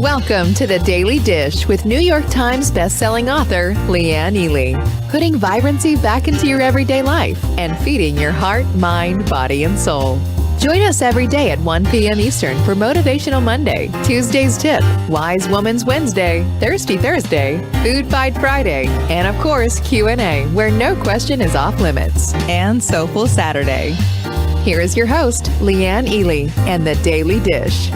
Welcome to The Daily Dish with New York Times bestselling author Leanne Ely. Putting vibrancy back into your everyday life and feeding your heart, mind, body, and soul. Join us every day at 1 p.m. Eastern for Motivational Monday, Tuesday's Tip, Wise Woman's Wednesday, Thirsty Thursday, Food Fight Friday, and of course Q&A, where no question is off limits, and Soulful Saturday. Here is your host, Leanne Ely, and The Daily Dish.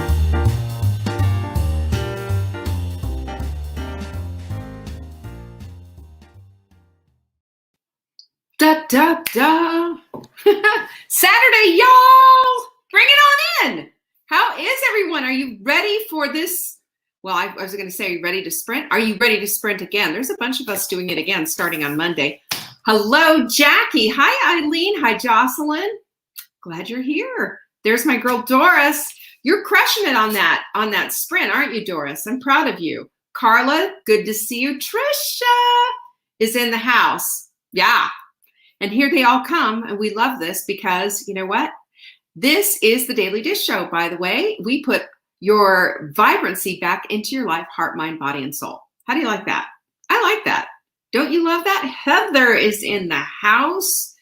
Da, da, da. Saturday, y'all! Bring it on in! How is everyone? Are you ready for this? Well, I was going to say, are you ready to sprint? Are you ready to sprint again? There's a bunch of us doing it again starting on Monday. Hello, Jackie. Hi, Eileen. Hi, Jocelyn. Glad you're here. There's my girl, Doris. You're crushing it on that sprint, aren't you, Doris? I'm proud of you. Carla, good to see you. Trisha is in the house. Yeah. And here they all come, and we love this because, you know what? This is the Daily Dish Show, by the way. We put your vibrancy back into your life, heart, mind, body, and soul. How do you like that? I like that. Don't you love that? Heather is in the house.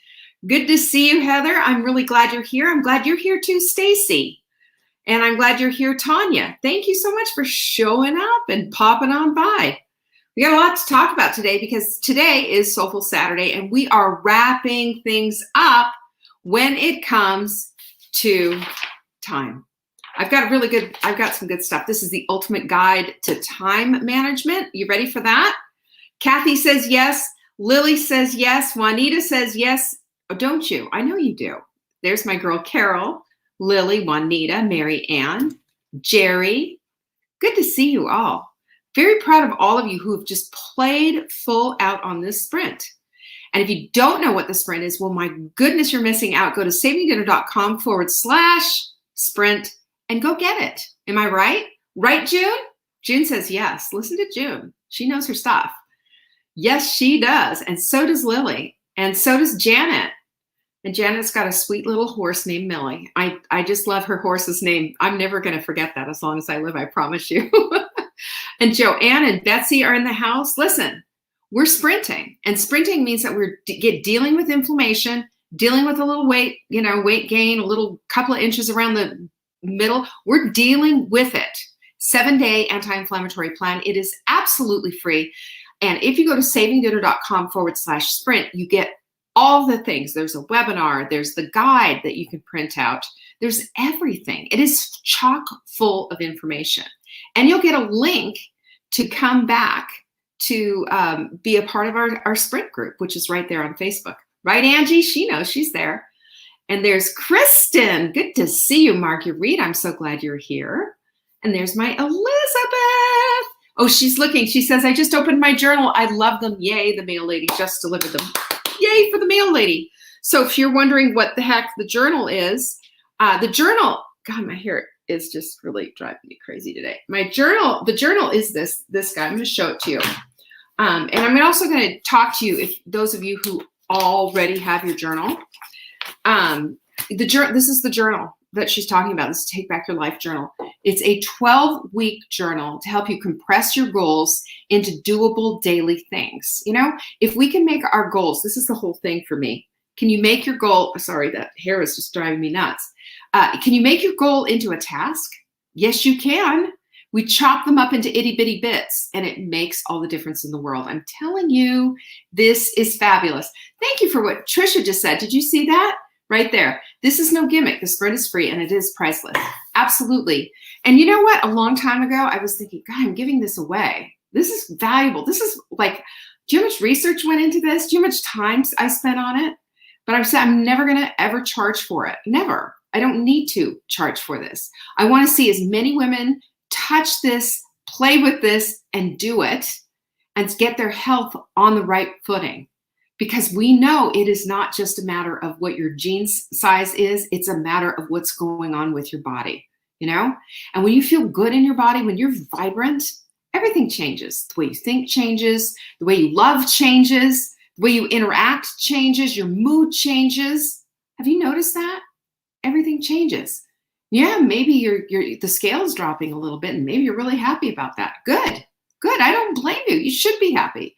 Good to see you, Heather. I'm really glad you're here. I'm glad you're here too, Stacy. And I'm glad you're here, Tanya. Thank you so much for showing up and popping on by. We got a lot to talk about today because today is Soulful Saturday and we are wrapping things up when it comes to time. I've got some good stuff. This is the ultimate guide to time management. You ready for that? Kathy says yes. Lily says yes. Juanita says yes. Oh, don't you? I know you do. There's my girl, Carol, Lily, Juanita, Mary Ann, Jerry. Good to see you all. Very proud of all of you who have just played full out on this sprint. And if you don't know what the sprint is, well, my goodness, you're missing out. Go to savingdinner.com/sprint and go get it. Am I right? Right, June? June says yes. Listen to June. She knows her stuff. Yes, she does. And so does Lily. And so does Janet. And Janet's got a sweet little horse named Millie. I just love her horse's name. I'm never going to forget that as long as I live, I promise you. And Joanne and Betsy are in the house. Listen, we're sprinting. And sprinting means that we're dealing with inflammation, dealing with a little weight gain, a little couple of inches around the middle. We're dealing with it. 7-day anti-inflammatory plan. It is absolutely free. And if you go to savingdinner.com/sprint, you get all the things. There's a webinar. There's the guide that you can print out. There's everything. It is chock full of information. And you'll get a link to come back to be a part of our sprint group, which is right there on Facebook. Right, Angie? She knows. She's there. And there's Kristen. Good to see you, Marguerite. I'm so glad you're here. And there's my Elizabeth. Oh, she's looking. She says, I just opened my journal. I love them. Yay, the mail lady just delivered them. Yay for the mail lady. So if you're wondering what the heck the journal is, God, my hair is just really driving me crazy today. The journal is this guy. I'm going to show it to you. And I'm also going to talk to you, if those of you who already have your journal. This is the journal that she's talking about. This is Take Back Your Life journal. It's a 12-week journal to help you compress your goals into doable daily things. You know, if we can make our goals, this is the whole thing for me. Can you make your goal? Sorry, that hair is just driving me nuts. Can you make your goal into a task? Yes, you can. We chop them up into itty bitty bits and it makes all the difference in the world. I'm telling you, this is fabulous. Thank you for what Trisha just said. Did you see that? Right there. This is no gimmick. The sprint is free and it is priceless. Absolutely. And you know what? A long time ago, I was thinking, God, I'm giving this away. This is valuable. This is like, do you know how much research went into this? Do you know how much time I spent on it? But I've said I'm never going to ever charge for it. Never. I don't need to charge for this. I want to see as many women touch this, play with this, and do it, and get their health on the right footing. Because we know it is not just a matter of what your gene size is, it's a matter of what's going on with your body, you know? And when you feel good in your body, when you're vibrant, everything changes. The way you think changes, the way you love changes, the way you interact changes, your mood changes. Have you noticed that? Everything changes. Yeah, maybe the scale's dropping a little bit, and maybe you're really happy about that. Good. I don't blame you. You should be happy.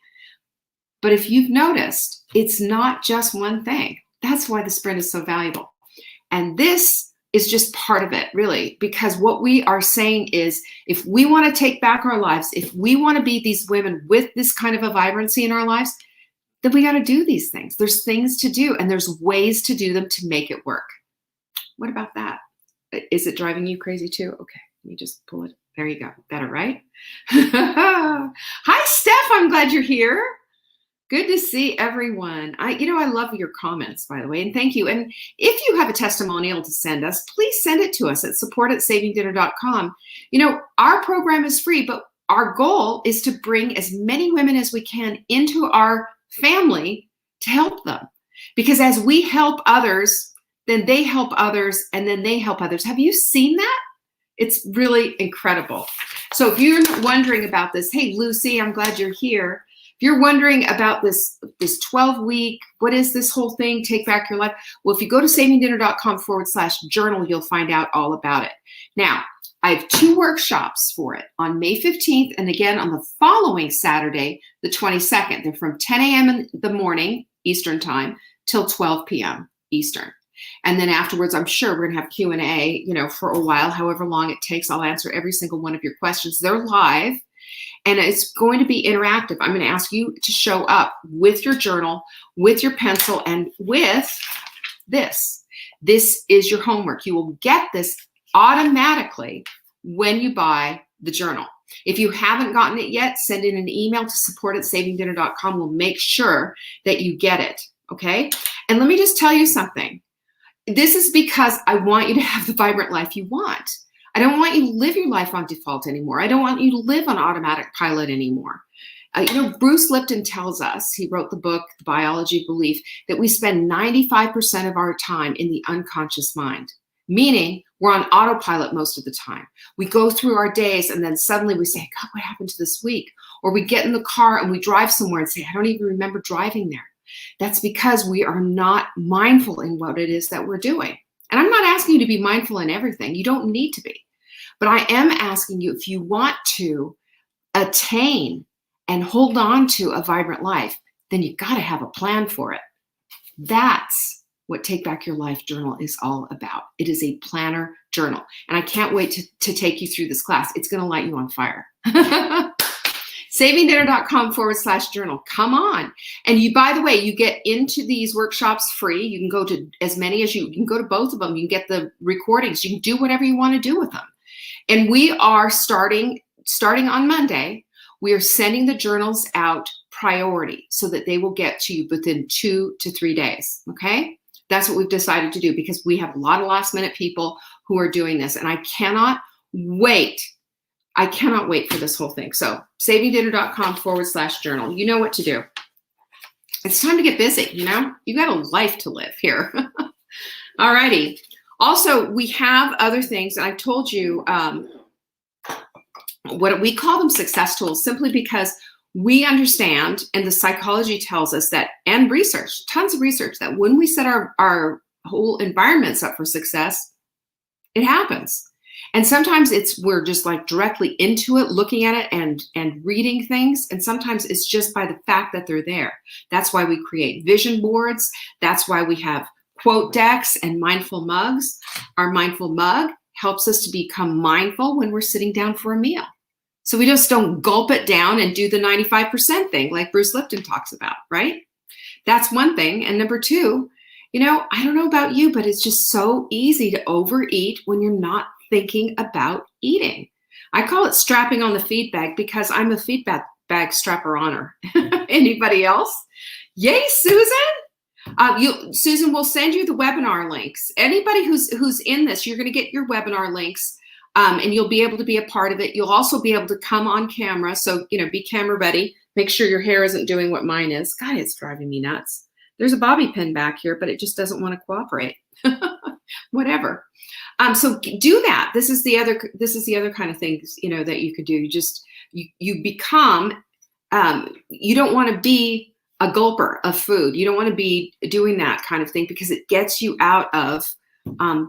But if you've noticed, it's not just one thing. That's why the sprint is so valuable. And this is just part of it, really, because what we are saying is, if we want to take back our lives, if we want to be these women with this kind of a vibrancy in our lives, then we got to do these things. There's things to do, and there's ways to do them to make it work. What about that? Is it driving you crazy too? Okay, let me just pull it. There you go. Better, right? Hi, Steph. I'm glad you're here. Good to see everyone. I love your comments, by the way, and thank you. And if you have a testimonial to send us, please send it to us at support@savingdinner.com. Our program is free, but our goal is to bring as many women as we can into our family to help them. Because as we help others, then they help others, and then they help others. Have you seen that? It's really incredible. So if you're wondering about this, hey, Lucy, I'm glad you're here. If you're wondering about this 12-week, what is this whole thing, Take Back Your Life? Well, if you go to savingdinner.com/journal, you'll find out all about it. Now, I have 2 workshops for it on May 15th and again on the following Saturday, the 22nd. They're from 10 a.m. in the morning, Eastern time, till 12 p.m. Eastern. And then afterwards, I'm sure we're going to have Q&A, for a while, however long it takes. I'll answer every single one of your questions. They're live, and it's going to be interactive. I'm going to ask you to show up with your journal, with your pencil, and with this. This is your homework. You will get this automatically when you buy the journal. If you haven't gotten it yet, send in an email to support@savingdinner.com. We'll make sure that you get it, okay? And let me just tell you something. This is because I want you to have the vibrant life you want. I don't want you to live your life on default anymore. I don't want you to live on automatic pilot anymore. Bruce Lipton tells us, he wrote the book, The Biology of Belief, that we spend 95% of our time in the unconscious mind, meaning we're on autopilot most of the time. We go through our days and then suddenly we say, God, what happened to this week? Or we get in the car and we drive somewhere and say, I don't even remember driving there. That's because we are not mindful in what it is that we're doing. And I'm not asking you to be mindful in everything. You don't need to be. But I am asking you, if you want to attain and hold on to a vibrant life, then you got to have a plan for it. That's what Take Back Your Life journal is all about. It is a planner journal. And I can't wait to take you through this class. It's going to light you on fire. savingdinner.com/journal. Come on. And by the way, you get into these workshops free. You can go to as many as you can go to both of them. You can get the recordings. You can do whatever you want to do with them. And we are starting on Monday. We are sending the journals out priority so that they will get to you within 2 to 3 days. Okay. That's what we've decided to do because we have a lot of last minute people who are doing this. And I cannot wait for this whole thing. So savingdinner.com/journal. You know what to do. It's time to get busy. You got a life to live here. All righty. Also, we have other things. And I told you what we call them success tools simply because we understand, and the psychology tells us that, and research, tons of research, that when we set our whole environments up for success, it happens. And sometimes we're just like directly into it, looking at it and reading things. And sometimes it's just by the fact that they're there. That's why we create vision boards. That's why we have quote decks and mindful mugs. Our mindful mug helps us to become mindful when we're sitting down for a meal. So we just don't gulp it down and do the 95% thing like Bruce Lipton talks about, right? That's one thing. And number 2, I don't know about you, but it's just so easy to overeat when you're not thinking about eating. I call it strapping on the feed bag because I'm a feed bag strapper-oner. Anybody else? Yay, Susan! Susan will send you the webinar links. Anybody who's in this, you're going to get your webinar links, and you'll be able to be a part of it. You'll also be able to come on camera. So, be camera ready. Make sure your hair isn't doing what mine is. God, it's driving me nuts. There's a bobby pin back here, but it just doesn't want to cooperate. Whatever. So do that. This is the other kind of things, that you could do. You become, you don't want to be a gulper of food. You don't want to be doing that kind of thing because it gets you out of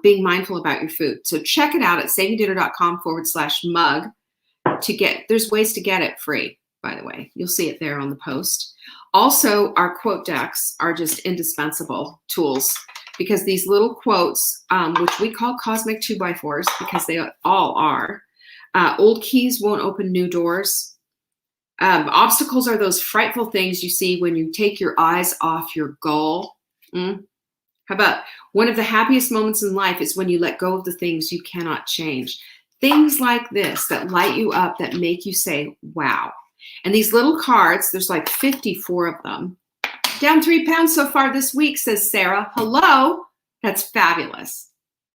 being mindful about your food. So check it out at savingdinner.com/mug to get, there's ways to get it free, by the way. You'll see it there on the post. Also, our quote decks are just indispensable tools because these little quotes, which we call cosmic 2x4s because they all are, old keys won't open new doors. Obstacles are those frightful things you see when you take your eyes off your goal. How about one of the happiest moments in life is when you let go of the things you cannot change. Things like this that light you up, that make you say, wow. And these little cards, there's like 54 of them. Down 3 pounds so far this week, says Sarah. Hello. That's fabulous.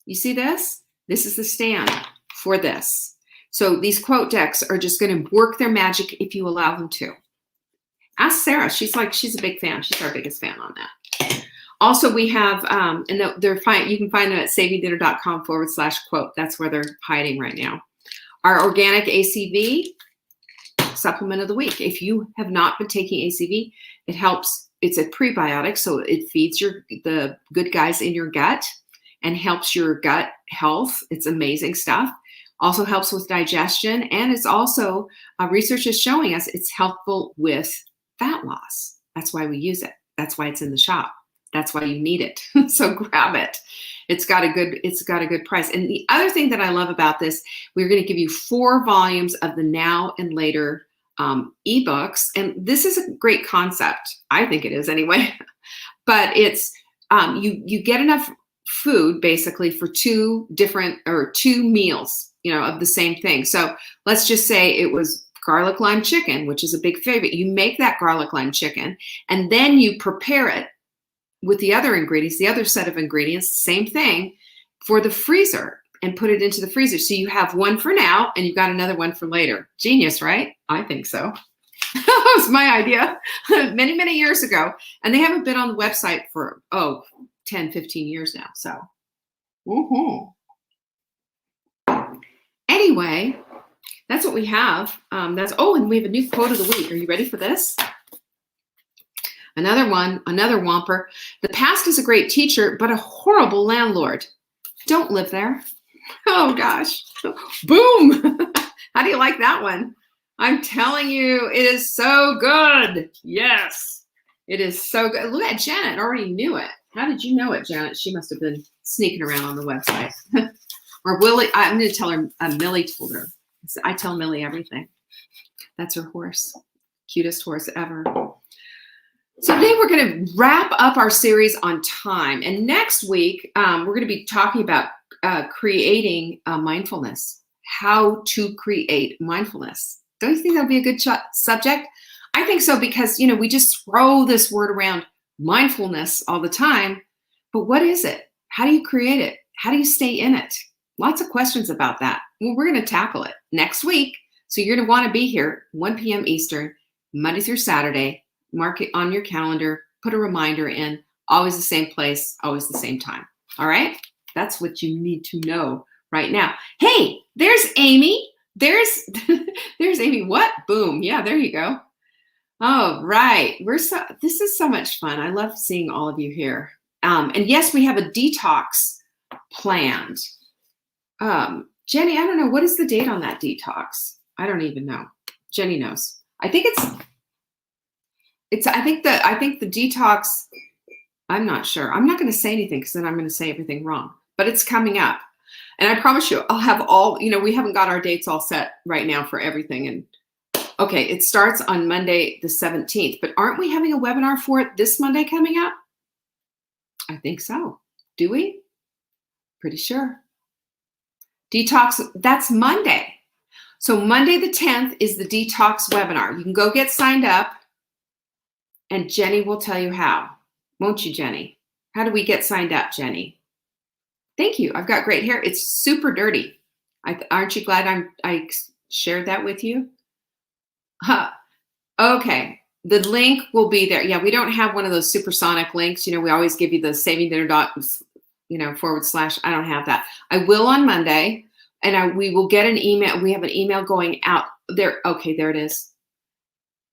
You see this? This is the stand for this. So these quote decks are just going to work their magic if you allow them to. Ask Sarah. She's a big fan. She's our biggest fan on that. Also, we have, and they're fine. You can find them at savingdinner.com/quote. That's where they're hiding right now. Our organic ACV supplement of the week. If you have not been taking ACV, it helps. It's a prebiotic, so it feeds the good guys in your gut and helps your gut health. It's amazing stuff. Also helps with digestion, and it's also research is showing us it's helpful with fat loss. That's why we use it. That's why it's in the shop. That's why you need it. So grab it. It's got a good price. And the other thing that I love about this, we're going to give you 4 volumes of the Now and Later ebooks. And this is a great concept. I think it is anyway. But it's you get enough food basically for 2 meals, of the same thing. So let's just say it was garlic lime chicken, which is a big favorite. You make that garlic lime chicken and then you prepare it with the other ingredients, the other set of ingredients, same thing, for the freezer and put it into the freezer. So you have one for now and you've got another one for later. Genius, right? I think so. That was my idea many, many years ago. And they haven't been on the website for, 10, 15 years now. So, Anyway, that's what we have. And we have a new quote of the week. Are you ready for this? Another one, another whomper. The past is a great teacher, but a horrible landlord. Don't live there. Oh, gosh. Boom. How do you like that one? I'm telling you, it is so good. Yes, it is so good. Look at Janet, already knew it. How did you know it, Janet? She must have been sneaking around on the website. Or Willie, I'm going to tell her, Millie told her. I tell Millie everything. That's her horse. Cutest horse ever. So today we're going to wrap up our series on time. And next week, we're going to be talking about creating mindfulness, how to create mindfulness. Don't you think that'll be a good subject? I think so because, we just throw this word around, mindfulness, all the time. But what is it? How do you create it? How do you stay in it? Lots of questions about that. Well, we're going to tackle it next week. So you're going to want to be here 1 p.m. Eastern, Monday through Saturday. Mark it on your calendar, put a reminder in, always the same place, always the same time. All right? That's what you need to know right now. Hey, there's Amy. There's Amy. What? Boom. Yeah, there you go. Oh, right. This is so much fun. I love seeing all of you here. And yes, we have a detox planned. Jenny, I don't know. What is the date on that detox? I don't even know. Jenny knows. I think I think the detox, I'm not sure. I'm not going to say anything because then I'm going to say everything wrong, but it's coming up. And I promise you, I'll have we haven't got our dates all set right now for everything. And okay, it starts on Monday, the 17th, but aren't we having a webinar for it this Monday coming up? I think so. Do we? Pretty sure. Detox, that's Monday. So Monday the 10th is the detox webinar. You can go get signed up. And Jenny will tell you how. Won't you, Jenny? How do we get signed up, Jenny? Thank you. I've got great hair. It's super dirty. Aren't you glad I shared that with you? Huh. Okay. The link will be there. Yeah, we don't have one of those supersonic links. We always give you the savingdinner.com, / I don't have that. I will on Monday, and we will get an email. We have an email going out there. Okay, there it is.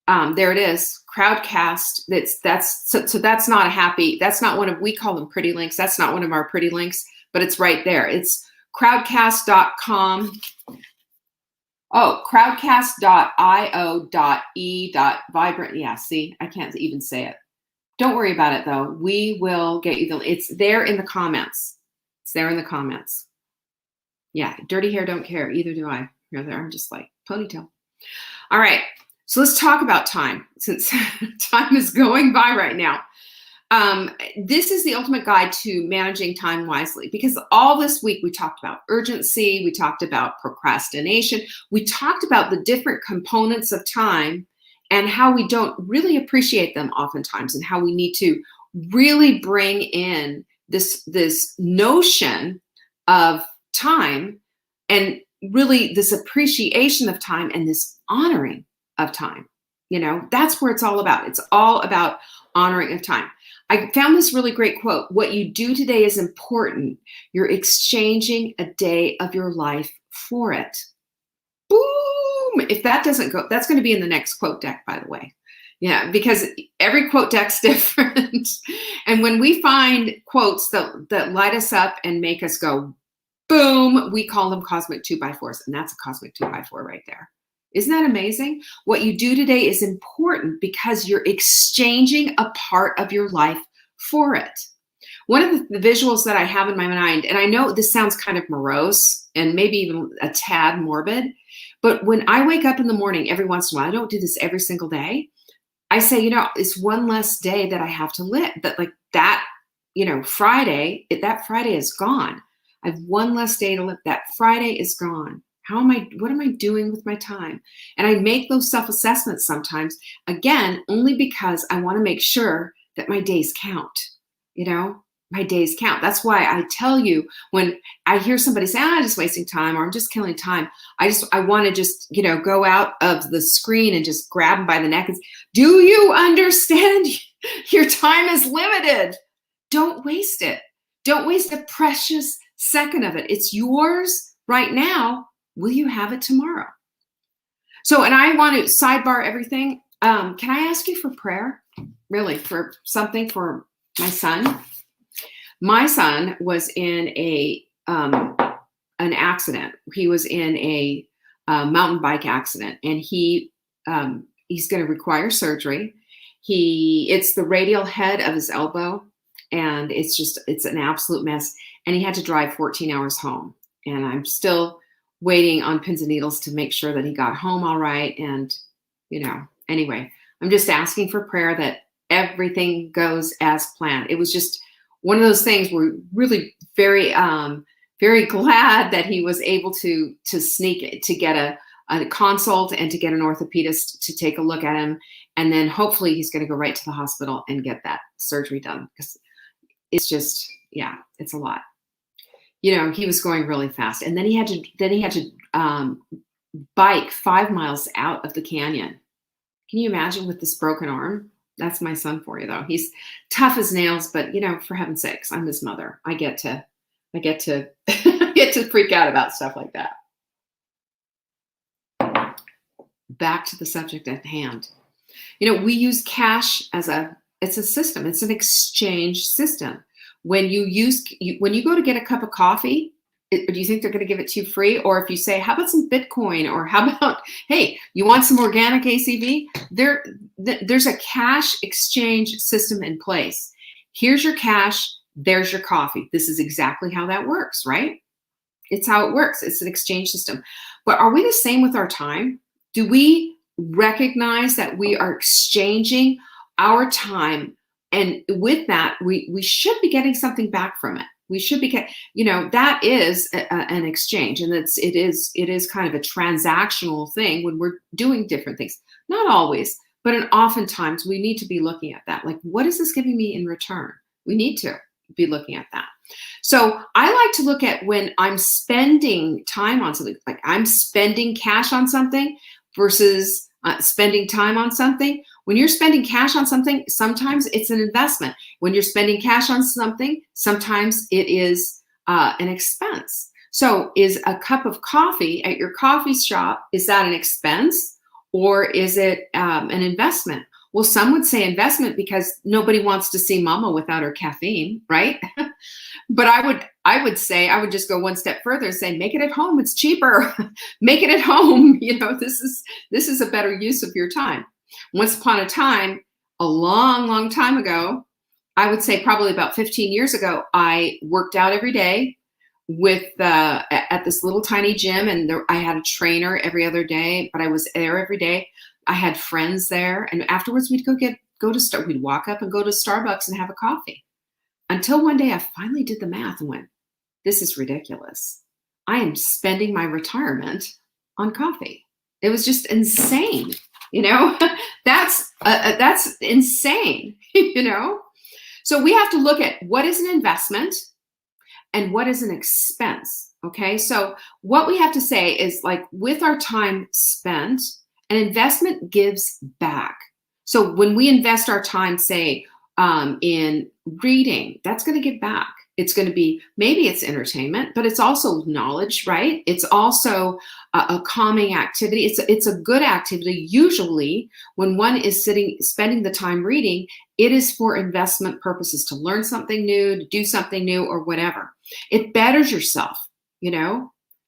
There it is. Crowdcast. That's not one of, we call them pretty links. That's not one of our pretty links, but it's right there. It's crowdcast.com. Oh, crowdcast.io.e.vibrant. Yeah, see, I can't even say it. Don't worry about it though. We will get you it's there in the comments. It's there in the comments. Yeah, dirty hair don't care. Either do I. Here, there. I'm just like ponytail. All right. So let's talk about time, since time is going by right now. This is the ultimate guide to managing time wisely, because all this week we talked about urgency, we talked about procrastination, we talked about the different components of time and how we don't really appreciate them oftentimes, and how we need to really bring in this notion of time, and really this appreciation of time, and this honoring of time. That's where it's all about. It's all about honoring of time. I found this really great quote. What you do today is important. You're exchanging a day of your life for it. Boom! If that doesn't go, that's going to be in the next quote deck, by the way. Yeah, because every quote deck's different. And when we find quotes that light us up and make us go, boom, we call them cosmic 2x4s. And that's a cosmic 2x4 right there. Isn't that amazing? What you do today is important because you're exchanging a part of your life for it. One of the visuals that I have in my mind, and I know this sounds kind of morose and maybe even a tad morbid, but when I wake up in the morning every once in a while, I don't do this every single day. I say, it's one less day that I have to live. Friday, that Friday is gone. I have one less day to live. That Friday is gone. What am I doing with my time? And I make those self-assessments sometimes, again, only because I want to make sure that my days count. My days count. That's why I tell you, when I hear somebody say, I'm just wasting time, or I'm just killing time, I want to just, go out of the screen and just grab them by the neck and say, do you understand your time is limited? Don't waste it. Don't waste a precious second of it. It's yours right now. Will you have it tomorrow? So, and I want to sidebar everything. Can I ask you for prayer? Really, for something for my son? My son was in an accident. He was in a mountain bike accident, and he's going to require surgery. It's the radial head of his elbow, and it's an absolute mess. And he had to drive 14 hours home. And I'm still waiting on pins and needles to make sure that he got home all right. And, anyway, I'm just asking for prayer that everything goes as planned. It was just one of those things where we're really very, very glad that he was able to sneak it, to get a consult and to get an orthopedist to take a look at him. And then hopefully he's going to go right to the hospital and get that surgery done, because it's just, it's a lot. He was going really fast, and then he had to bike 5 miles out of the canyon. Can you imagine, with this broken arm? That's my son for you, though. He's tough as nails, but for heaven's sakes, I'm his mother. I get to get to freak out about stuff like that. Back to the subject at hand. We use cash it's a system. It's an exchange system. When you go to get a cup of coffee, do you think they're going to give it to you free? Or if you say, how about some Bitcoin? Or how about, hey, you want some organic ACV? There's a cash exchange system in place. Here's your cash. There's your coffee. This is exactly how that works, right? It's how it works. It's an exchange system. But are we the same with our time? Do we recognize that we are exchanging our time? And with that, we should be getting something back from it. We should be that is an exchange, and it is kind of a transactional thing when we're doing different things. Not always, but oftentimes we need to be looking at that. Like, what is this giving me in return? We need to be looking at that. So I like to look at when I'm spending time on something, like I'm spending cash on something versus spending time on something. When you're spending cash on something, sometimes it's an investment. When you're spending cash on something, sometimes it is an expense. So is a cup of coffee at your coffee shop, is that an expense, or is it an investment? Well, some would say investment because nobody wants to see mama without her caffeine, right? But I would say, I would just go one step further and say, make it at home. It's cheaper. Make it at home. This is a better use of your time. Once upon a time, a long, long time ago, I would say probably about 15 years ago, I worked out every day at this little tiny gym, and I had a trainer every other day, but I was there every day. I had friends there, and afterwards we'd we'd walk up and go to Starbucks and have a coffee. Until one day I finally did the math and went, this is ridiculous. I am spending my retirement on coffee. It was just insane. That's insane. So we have to look at what is an investment and what is an expense. Okay. So what we have to say is, like, with our time spent, an investment gives back. So when we invest our time, say, in reading, that's going to give back. It's going to be, maybe it's entertainment, but it's also knowledge, right? It's also a calming activity. It's a good activity. Usually when one is spending the time reading, it is for investment purposes, to learn something new, to do something new, or whatever. It betters yourself.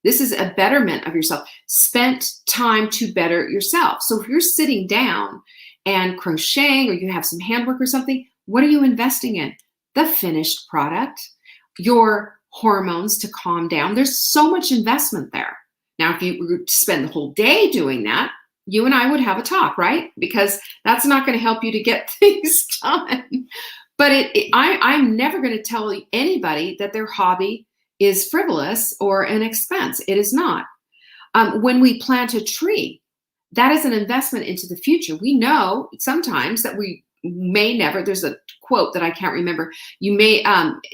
This is a betterment of yourself. Spent time to better yourself. So if you're sitting down and crocheting, or you have some handwork or something, what are you investing in? The finished product, your hormones to calm down. There's so much investment there. Now, if you were to spend the whole day doing that, you and I would have a talk, right? Because that's not going to help you to get things done. But I'm never going to tell anybody that their hobby is frivolous or an expense. It is not. When we plant a tree, that is an investment into the future. We know sometimes that we may never, there's a quote that I can't remember. You may,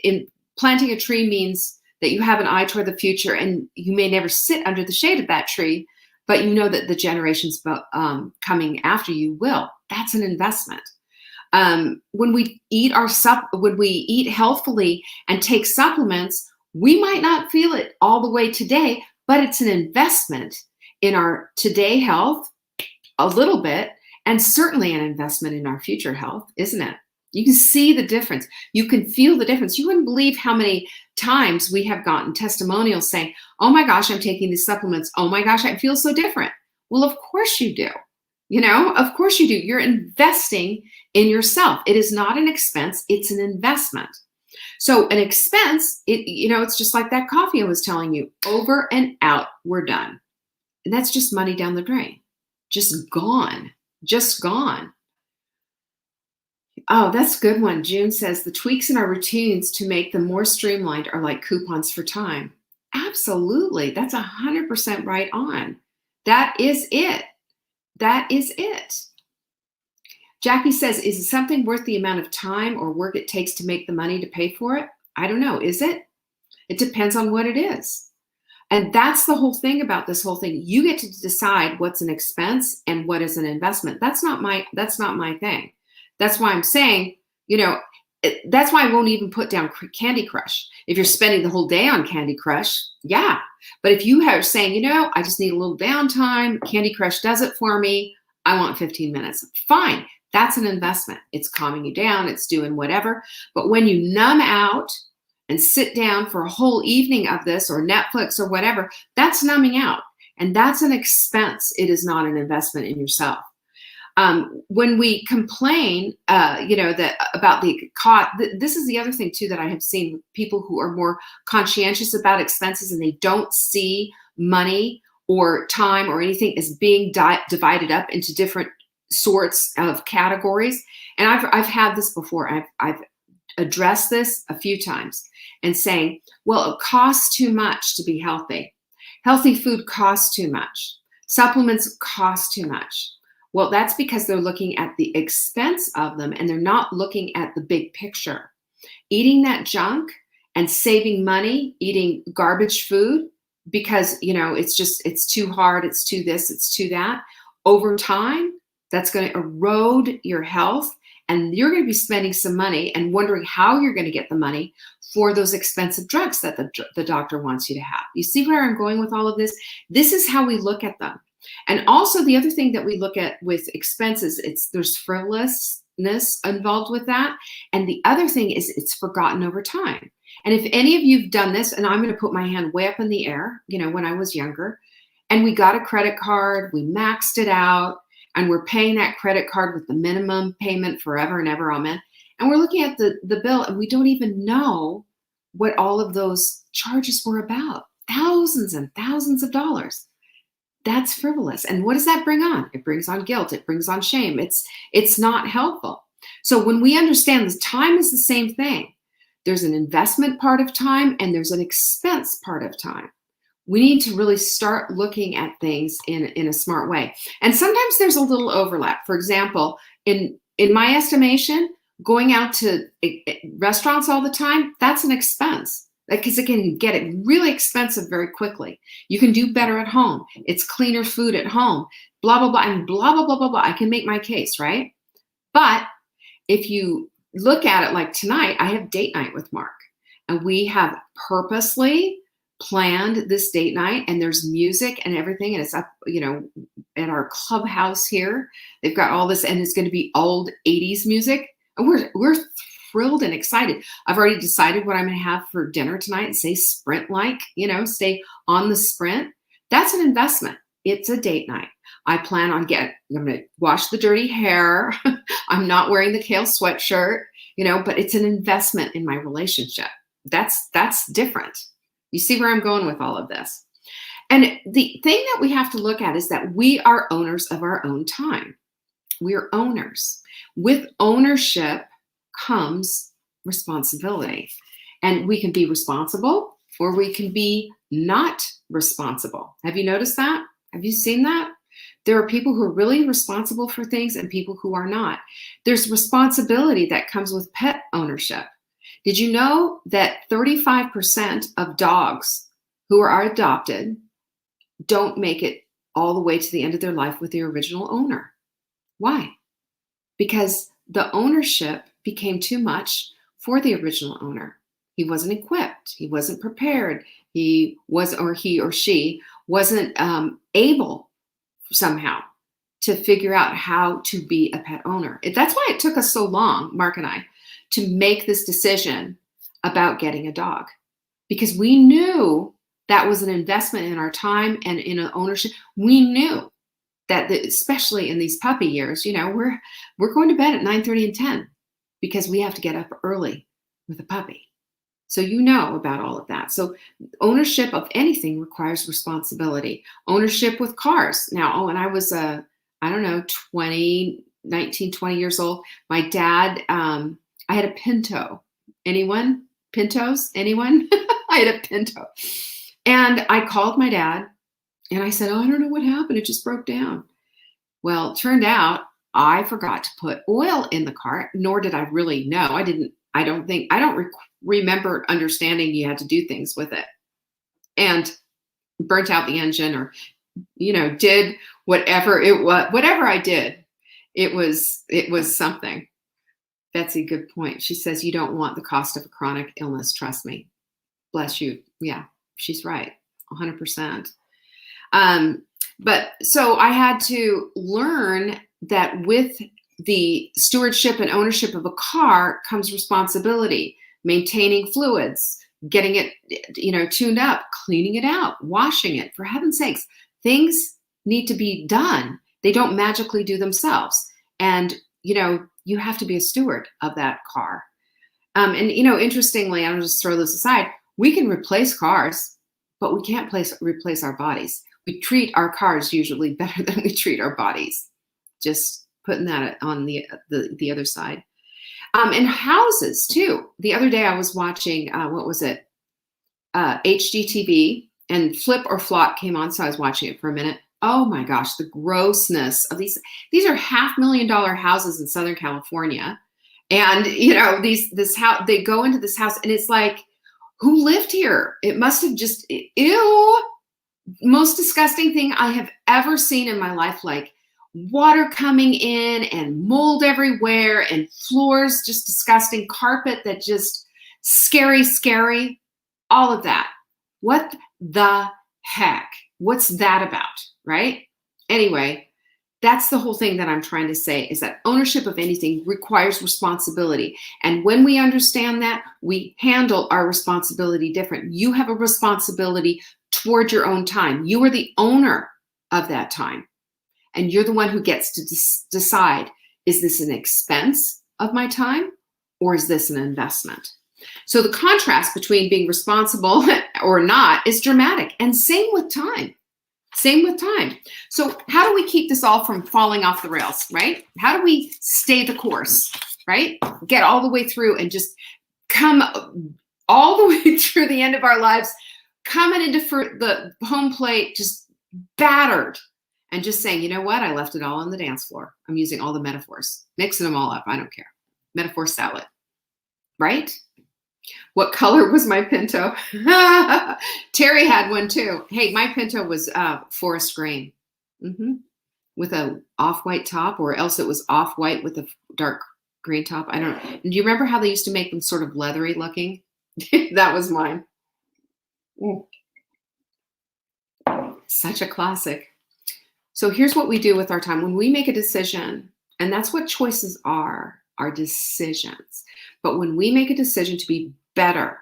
in planting a tree means that you have an eye toward the future, and you may never sit under the shade of that tree, but you know that the generations coming after you will. That's an investment. When we eat healthfully and take supplements, we might not feel it all the way today, but it's an investment in our today health a little bit, and certainly an investment in our future health, isn't it? You can see the difference. You can feel the difference. You wouldn't believe how many times we have gotten testimonials saying, oh my gosh, I'm taking these supplements. Oh my gosh, I feel so different. Well, of course you do. Of course you do. You're investing in yourself. It is not an expense. It's an investment. So an expense, it's just like that coffee I was telling you, over and out, we're done. And that's just money down the drain. Just gone. Oh, that's a good one. June says the tweaks in our routines to make them more streamlined are like coupons for time. Absolutely. That's 100% right on. That is it. Jackie says, is it something worth the amount of time or work it takes to make the money to pay for it? I don't know. Is it? It depends on what it is. And that's the whole thing about this whole thing. You get to decide what's an expense and what is an investment. That's not my thing. That's why I'm saying, that's why I won't even put down Candy Crush. If you're spending the whole day on Candy Crush, yeah. But if you are saying, I just need a little downtime, Candy Crush does it for me, I want 15 minutes. Fine. That's an investment. It's calming you down. It's doing whatever. But when you numb out and sit down for a whole evening of this, or Netflix or whatever, that's numbing out. And that's an expense. It is not an investment in yourself. When we complain, about the cost, this is the other thing too that I have seen, people who are more conscientious about expenses, and they don't see money or time or anything as being divided up into different sorts of categories. And I've had this before. I've addressed this a few times and saying, well, it costs too much to be healthy. Healthy food costs too much. Supplements cost too much. Well, that's because they're looking at the expense of them, and they're not looking at the big picture. Eating that junk and saving money, eating garbage food because, it's too hard, it's too this, it's too that. Over time, that's going to erode your health, and you're going to be spending some money and wondering how you're going to get the money for those expensive drugs that the doctor wants you to have. You see where I'm going with all of this? This is how we look at them. And also the other thing that we look at with expenses, there's frivolousness involved with that. And the other thing is it's forgotten over time. And if any of you've done this, and I'm going to put my hand way up in the air, when I was younger, and we got a credit card, we maxed it out, and we're paying that credit card with the minimum payment forever and ever, amen. And we're looking at the bill, and we don't even know what all of those charges were about. Thousands and thousands of dollars. That's frivolous. And what does that bring on? It brings on guilt. It brings on shame. It's not helpful. So when we understand this, time is the same thing. There's an investment part of time and there's an expense part of time. We need to really start looking at things in a smart way. And sometimes there's a little overlap. For example, in my estimation, going out to restaurants all the time, that's an expense. Because it can get it really expensive very quickly. You can do better at home. It's cleaner food at home, blah, blah, blah, and blah, blah, blah, blah, blah. I can make my case, right? But if you look at it like tonight, I have date night with Mark. And we have purposely planned this date night, and there's music and everything. And it's up, at our clubhouse here. They've got all this, and it's going to be old 80s music. And we're thrilled and excited. I've already decided what I'm going to have for dinner tonight. Say sprint-like, stay on the sprint. That's an investment. It's a date night. I plan on I'm going to wash the dirty hair. I'm not wearing the kale sweatshirt, but it's an investment in my relationship. That's different. You see where I'm going with all of this. And the thing that we have to look at is that we are owners of our own time. We are owners. With ownership comes responsibility. And we can be responsible or we can be not responsible. Have you noticed that? Have you seen that? There are people who are really responsible for things and people who are not. There's responsibility that comes with pet ownership. Did you know that 35% of dogs who are adopted don't make it all the way to the end of their life with their original owner? Why? Because the ownership became too much for the original owner. He wasn't equipped. He wasn't prepared. He or she wasn't able somehow to figure out how to be a pet owner. That's why it took us so long, Mark and I, to make this decision about getting a dog, because we knew that was an investment in our time and in an ownership. We knew that especially in these puppy years, we're going to bed at 9:30 and 10 because we have to get up early with a puppy. So about all of that. So ownership of anything requires responsibility. Ownership with cars. Now, when I was, 19, 20 years old, my dad, I had a Pinto. Anyone? Pintos? Anyone? I had a Pinto. And I called my dad and I said, I don't know what happened. It just broke down. Well, it turned out I forgot to put oil in the car, nor did I really know. I don't remember understanding you had to do things with it, and burnt out the engine or, did whatever I did. It was something. Betsy, good point. She says, you don't want the cost of a chronic illness. Trust me. Bless you. Yeah, she's right. 100%. But so I had to learn that with the stewardship and ownership of a car comes responsibility, maintaining fluids, getting it, tuned up, cleaning it out, washing it. For heaven's sakes, things need to be done. They don't magically do themselves. And, you have to be a steward of that car. And, interestingly, I'll just throw this aside. We can replace cars, but we can't replace our bodies. We treat our cars usually better than we treat our bodies. Just putting that on the other side. And houses too. The other day I was watching, HGTV, and Flip or Flop came on, so I was watching it for a minute. Oh my gosh, the grossness of these. These are $500,000 houses in Southern California. And, this house, they go into this house and it's like, who lived here? It must have just, ew. Most disgusting thing I have ever seen in my life, like water coming in and mold everywhere and floors just disgusting, carpet that just scary, all of that. What the heck? What's that about, right? Anyway, that's the whole thing that I'm trying to say, is that ownership of anything requires responsibility. And when we understand that, we handle our responsibility different. You have a responsibility toward your own time. You are the owner of that time. And you're the one who gets to decide, is this an expense of my time or is this an investment? So the contrast between being responsible or not is dramatic. And same with time. Same with time. So how do we keep this all from falling off the rails, right? How do we stay the course, right? Get all the way through and just come all the way through the end of our lives, coming into the home plate just battered and just saying, you know what? I left it all on the dance floor. I'm using all the metaphors, mixing them all up. I don't care. Metaphor salad, right? What color was my Pinto? Terry had one too. Hey, my Pinto was forest green with a off-white top, or else it was off-white with a dark green top. I don't know. Do you remember how they used to make them sort of leathery looking? That was mine. Such a classic. So here's what we do with our time. When we make a decision, and that's what choices are decisions. But when we make a decision to be better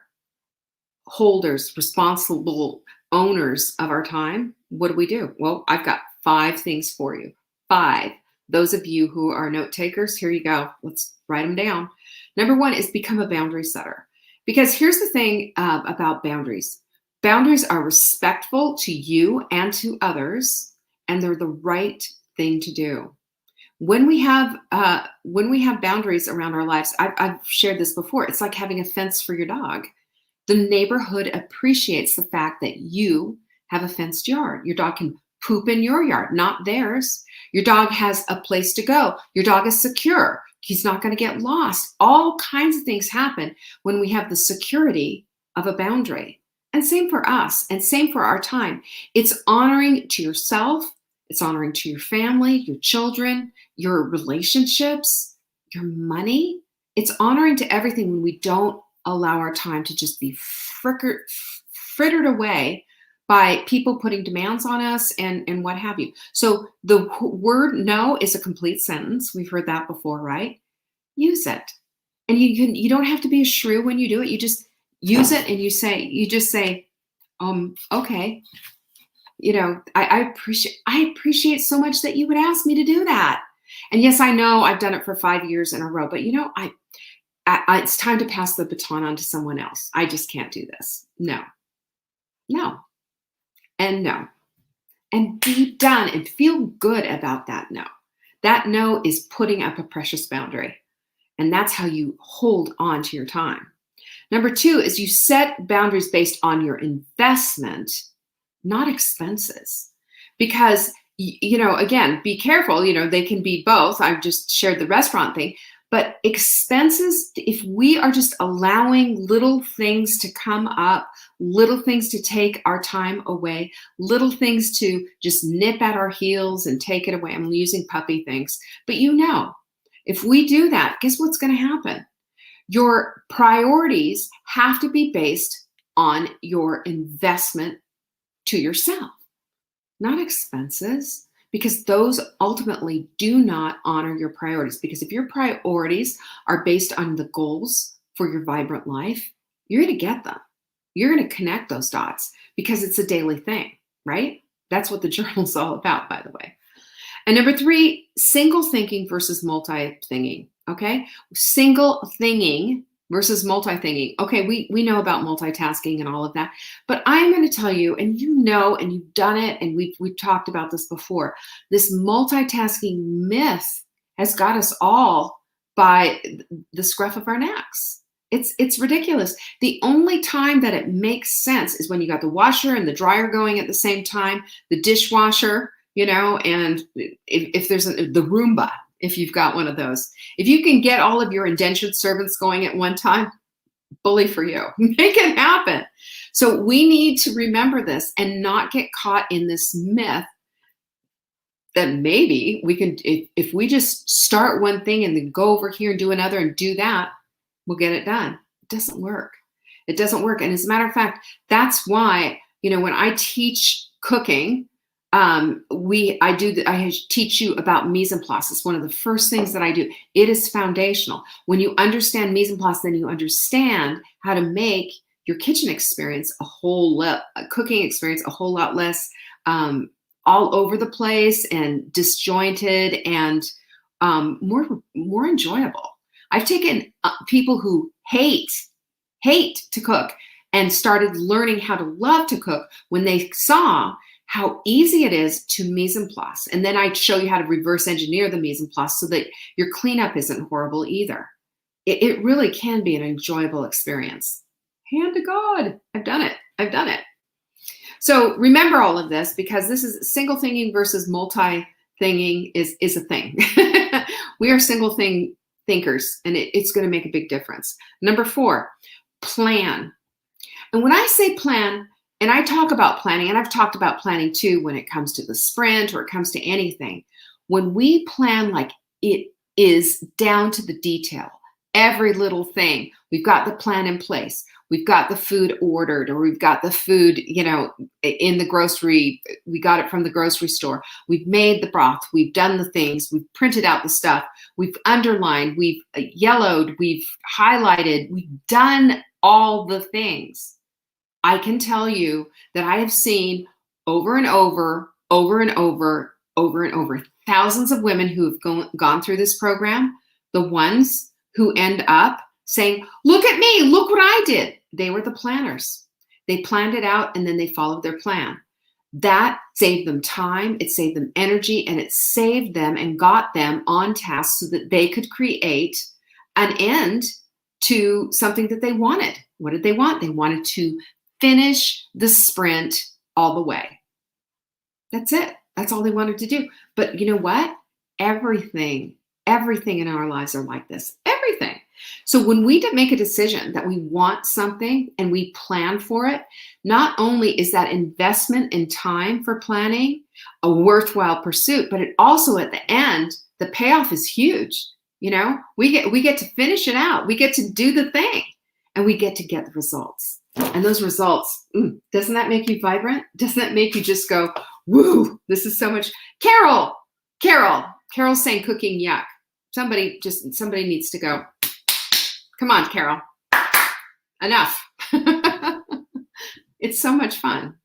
holders, responsible owners of our time, what do? Well, I've got 5 things for you. 5. Those of you who are note takers, here you go. Let's write them down. Number 1 is become a boundary setter. Because here's the thing about boundaries. Boundaries are respectful to you and to others, and they're the right thing to do. When we have boundaries around our lives, I've shared this before. It's like having a fence for your dog. The neighborhood appreciates the fact that you have a fenced yard. Your dog can poop in your yard, not theirs. Your dog has a place to go. Your dog is secure. He's not going to get lost. All kinds of things happen when we have the security of a boundary. And same for us, and same for our time. It's honoring to yourself. It's honoring to your family, your children, your relationships, your money. It's honoring to everything when we don't allow our time to just be frittered away by people putting demands on us and what have you. So the word no is a complete sentence. We've heard that before, right? Use it. And you don't have to be a shrew when you do it. You just use it and you just say, okay. You know, I appreciate so much that you would ask me to do that. And yes, I know I've done it for 5 years in a row, but you know, it's time to pass the baton on to someone else. I just can't do this. No, and be done and feel good about that no. That no is putting up a precious boundary. And that's how you hold on to your time. Number 2 is you set boundaries based on your investment, not expenses. Because, you know, again, be careful, you know, they can be both. I've just shared the restaurant thing, but expenses, if we are just allowing little things to come up, little things to take our time away, little things to just nip at our heels and take it away. I'm using puppy things, but you know, if we do that, guess what's going to happen? Your priorities have to be based on your investment to yourself, not expenses, because those ultimately do not honor your priorities. Because if your priorities are based on the goals for your vibrant life, you're going to get them. You're going to connect those dots because it's a daily thing, right? That's what the journal's all about, by the way. And number 3, single thinking versus multi-thinking, okay? Single thinking versus multi-thinking. Okay, we know about multitasking and all of that, but I'm going to tell you, and you know, and you've done it, and we've talked about this before, this multitasking myth has got us all by the scruff of our necks. It's ridiculous. The only time that it makes sense is when you got the washer and the dryer going at the same time, the dishwasher, you know, and if there's the Roomba, if you've got one of those. If you can get all of your indentured servants going at one time, bully for you. Make it happen. So we need to remember this and not get caught in this myth that maybe we can, if we just start one thing and then go over here and do another and do that, we'll get it done. It doesn't work. It doesn't work. And as a matter of fact, that's why, you know, when I teach cooking, I teach you about mise en place. It's one of the first things that I do. It is foundational. When you understand mise en place, then you understand how to make your kitchen experience cooking experience a whole lot less all over the place and disjointed and more enjoyable. I've taken people who hate to cook and started learning how to love to cook when they saw how easy it is to mise en place. And then I'd show you how to reverse engineer the mise en place so that your cleanup isn't horrible either. It really can be an enjoyable experience. Hand to God, I've done it. So remember all of this, because this is single thinging versus multi-thinging is a thing. We are single thing thinkers, and it's going to make a big difference. Number 4, plan. And when I say plan, and I talk about planning, and I've talked about planning too when it comes to the sprint or it comes to anything, when we plan like it is down to the detail, every little thing, we've got the plan in place. We've got the food ordered, or we've got the food, in the grocery. We got it from the grocery store. We've made the broth. We've done the things. We've printed out the stuff. We've underlined. We've yellowed. We've highlighted. We've done all the things. I can tell you that I have seen over and over, thousands of women who have gone through this program, the ones who end up saying, look at me, look what I did. They were the planners. They planned it out and then they followed their plan. That saved them time, it saved them energy, and it saved them and got them on task so that they could create an end to something that they wanted. What did they want? They wanted to finish the sprint all the way. That's it. That's all they wanted to do. But you know what? Everything in our lives are like this. Everything. So when we make a decision that we want something and we plan for it, not only is that investment in time for planning a worthwhile pursuit, but it also at the end, the payoff is huge. We get to finish it out. We get to do the thing, and we get to get the results. And those results, doesn't that make you vibrant? Doesn't that make you just go, woo, this is so much. Carol's saying cooking, yuck. Somebody needs to go, come on, Carol, enough. It's so much fun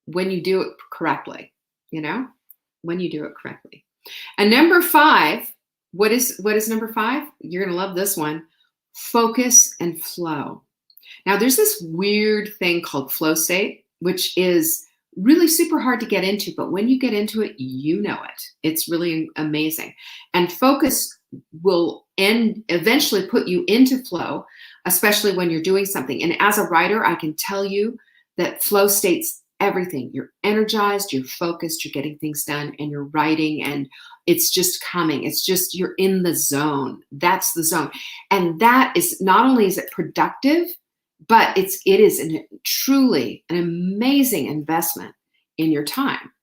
when you do it correctly, when you do it correctly. And number 5, what is number 5? You're going to love this one. Focus and flow. Now, there's this weird thing called flow state, which is really super hard to get into, but when you get into it, you know it. It's really amazing. And focus will eventually put you into flow, especially when you're doing something. And as a writer, I can tell you that flow state's everything. You're energized, you're focused, you're getting things done, and you're writing, and it's just coming. It's just, you're in the zone. That's the zone. And that is, not only is it productive, but it is truly an amazing investment in your time.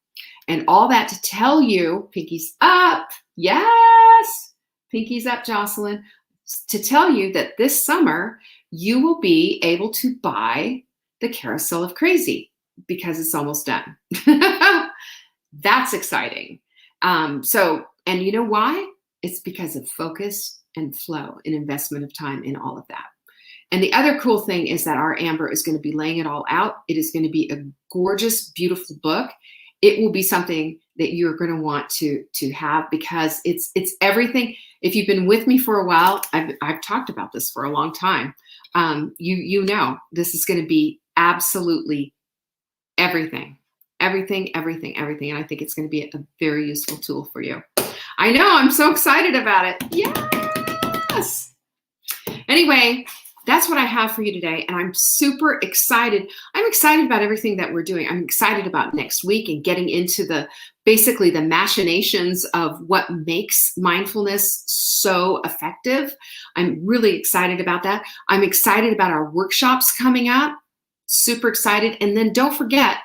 And all that to tell you, pinkies up, yes, pinkies up, Jocelyn, to tell you that this summer you will be able to buy the Carousel of Crazy because it's almost done. That's exciting. And you know why? It's because of focus and flow and investment of time in all of that. And the other cool thing is that our Amber is going to be laying it all out. It is going to be a gorgeous, beautiful book. It will be something that you're going to want to have, because it's everything. If you've been with me for a while, I've talked about this for a long time. You know this is going to be absolutely everything. And I think it's going to be a very useful tool for you. I know, I'm so excited about it. Yes. Anyway, that's what I have for you today. And I'm super excited. I'm excited about everything that we're doing. I'm excited about next week and getting into basically the machinations of what makes mindfulness so effective. I'm really excited about that. I'm excited about our workshops coming up. Super excited. And then don't forget,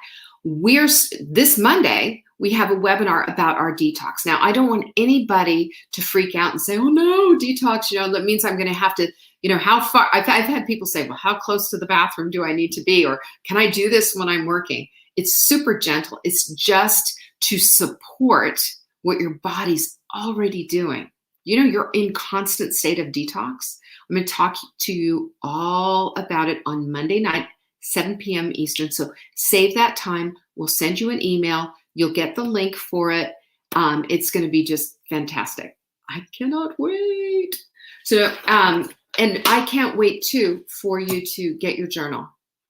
this Monday, we have a webinar about our detox. Now, I don't want anybody to freak out and say, oh no, detox, that means I'm going to have to, how far, I've had people say, well, how close to the bathroom do I need to be? Or can I do this when I'm working? It's super gentle. It's just to support what your body's already doing. You know, you're in constant state of detox. I'm going to talk to you all about it on Monday night, 7 p.m. Eastern. So save that time. We'll send you an email. You'll get the link for it. It's going to be just fantastic. I cannot wait. So, and I can't wait too for you to get your journal.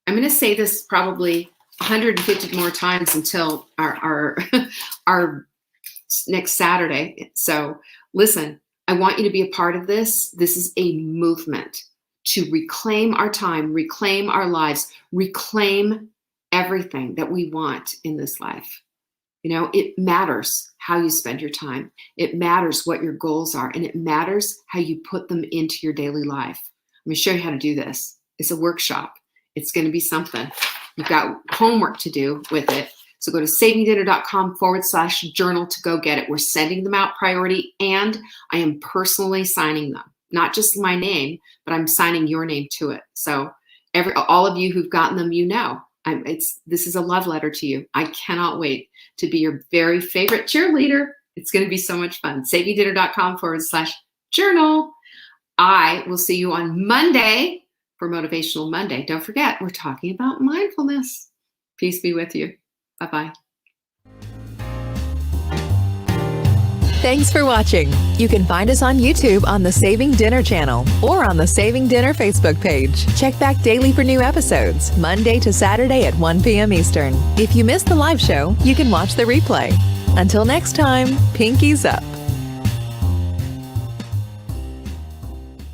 I'm going to say this probably 150 more times until our next Saturday. So listen, I want you to be a part of this. This is a movement to reclaim our time, reclaim our lives, reclaim everything that we want in this life. You know, it matters how you spend your time. It matters what your goals are, and it matters how you put them into your daily life. Let me show you how to do this. It's a workshop. It's going to be something. You've got homework to do with it. So go to savingdinner.com/journal to go get it. We're sending them out priority, and I am personally signing them. Not just my name, but I'm signing your name to it. So all of you who've gotten them, you know, this is a love letter to you. I cannot wait to be your very favorite cheerleader. It's going to be so much fun. savingdinner.com/journal. I will see you on Monday for Motivational Monday. Don't forget, we're talking about mindfulness. Peace be with you. Bye-bye. Thanks for watching. You can find us on YouTube on the Saving Dinner channel or on the Saving Dinner Facebook page. Check back daily for new episodes, Monday to Saturday at 1 p.m. Eastern. If you missed the live show, you can watch the replay. Until next time, pinkies up.